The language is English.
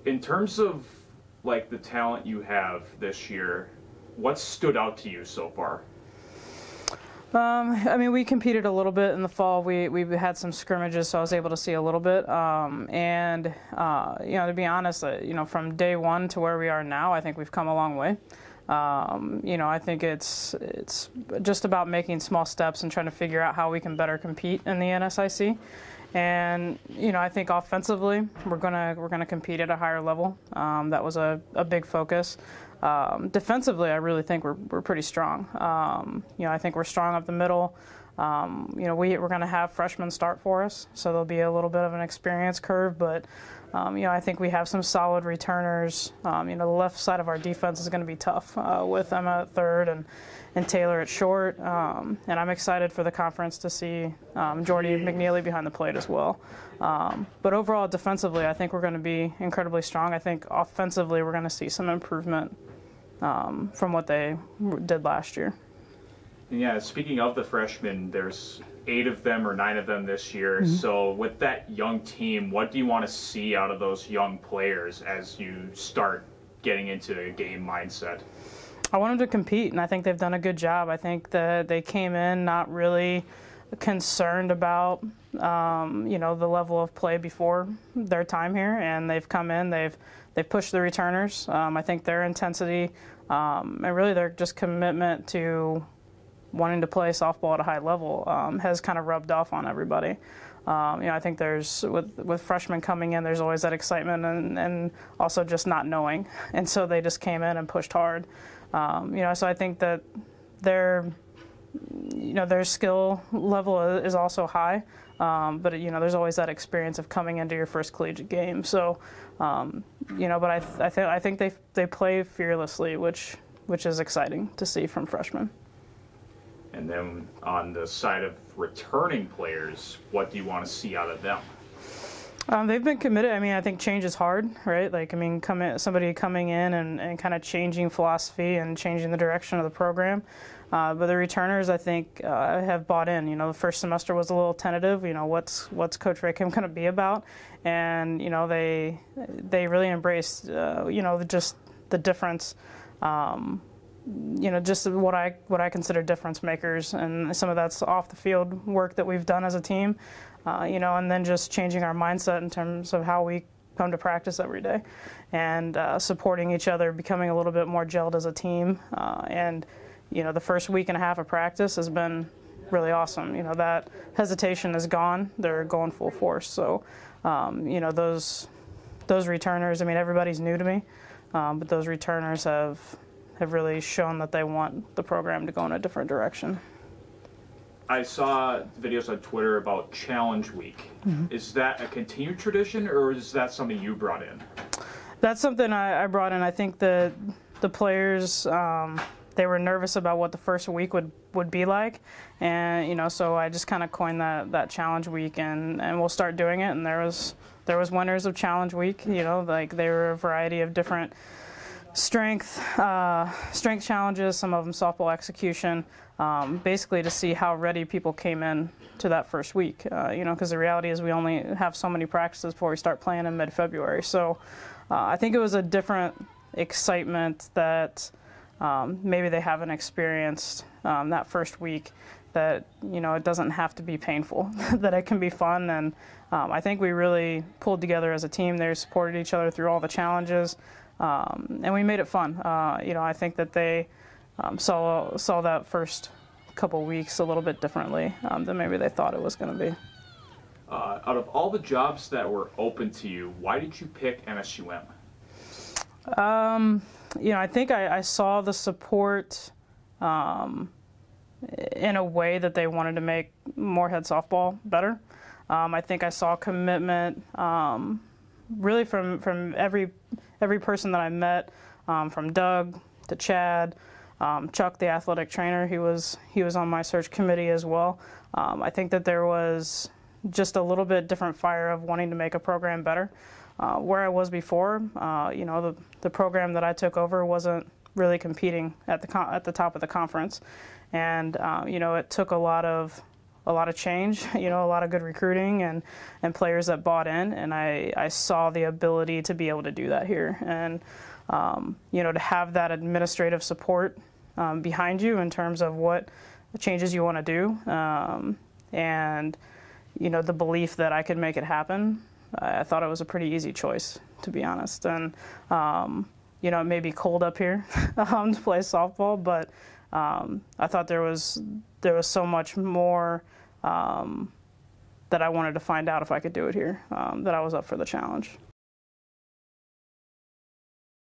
In terms of like the talent you have this year, what stood out to you so far? I mean, we competed a little bit in the fall. We had some scrimmages, so I was able to see a little bit. To be honest, from day one to where we are now, I think we've come a long way. I think it's just about making small steps and trying to figure out how we can better compete in the NSIC. And I think offensively, we're gonna compete at a higher level. That was a big focus. Defensively, I really think we're pretty strong. I think we're strong up the middle. We're going to have freshmen start for us, so there'll be a little bit of an experience curve. But I think we have some solid returners. The left side of our defense is going to be tough with Emma at third and Taylor at short. And I'm excited for the conference to see Jordy McNeely behind the plate as well. But overall, defensively, I think we're going to be incredibly strong. I think offensively, we're going to see some improvement from what they did last year. Yeah, speaking of the freshmen, there's 8 of them or 9 of them this year. Mm-hmm. So with that young team, what do you want to see out of those young players as you start getting into a game mindset? I want them to compete, and I think they've done a good job. I think that they came in not really concerned about the level of play before their time here, and they've come in, they've pushed the returners. I think their intensity and really their just commitment to wanting to play softball at a high level has kind of rubbed off on everybody. I think there's with freshmen coming in, there's always that excitement and also just not knowing, and so they just came in and pushed hard. So I think that their skill level is also high, but there's always that experience of coming into your first collegiate game. So, but I think they play fearlessly, which is exciting to see from freshmen. And then on the side of returning players, what do you want to see out of them? They've been committed. I mean, I think change is hard, right? Somebody coming in and kind of changing philosophy and changing the direction of the program. But the returners, I think, have bought in. The first semester was a little tentative. What's Coach Rackham going to be about? And they really embraced, just the difference. Just what I consider difference makers, and some of that's off the field work that we've done as a team. And then just changing our mindset in terms of how we come to practice every day, and supporting each other, becoming a little bit more gelled as a team. The first week and a half of practice has been really awesome. That hesitation is gone. They're going full force. So, those returners, I mean, everybody's new to me, but those returners have really shown that they want the program to go in a different direction. I saw videos on Twitter about Challenge Week. Mm-hmm. Is that a continued tradition, or is that something you brought in? That's something I brought in. I think the players, they were nervous about what the first week would be like, and so I just kind of coined that Challenge Week, and we'll start doing it. And there was winners of Challenge Week. They were a variety of different strength challenges, some of them softball execution, basically to see how ready people came in to that first week, because the reality is we only have so many practices before we start playing in mid-February. So I think it was a different excitement that maybe they haven't experienced that first week, that it doesn't have to be painful, that it can be fun. And I think we really pulled together as a team. They supported each other through all the challenges. And we made it fun. I think that they saw that first couple weeks a little bit differently than maybe they thought it was going to be. Out of all the jobs that were open to you, why did you pick MSUM? I think I saw the support in a way that they wanted to make Moorhead softball better. I think I saw commitment really from every person that I met, from Doug to Chad, Chuck, the athletic trainer. He was on my search committee as well. I think that there was just a little bit different fire of wanting to make a program better. Where I was before, the program that I took over wasn't really competing at the top of the conference, and it took a lot of lot of change, a lot of good recruiting and players that bought in, and I saw the ability to be able to do that here, and to have that administrative support behind you in terms of what changes you want to do, and the belief that I could make it happen. I thought it was a pretty easy choice, to be honest. And it may be cold up here to play softball, but I thought there was so much more that I wanted to find out if I could do it here, that I was up for the challenge.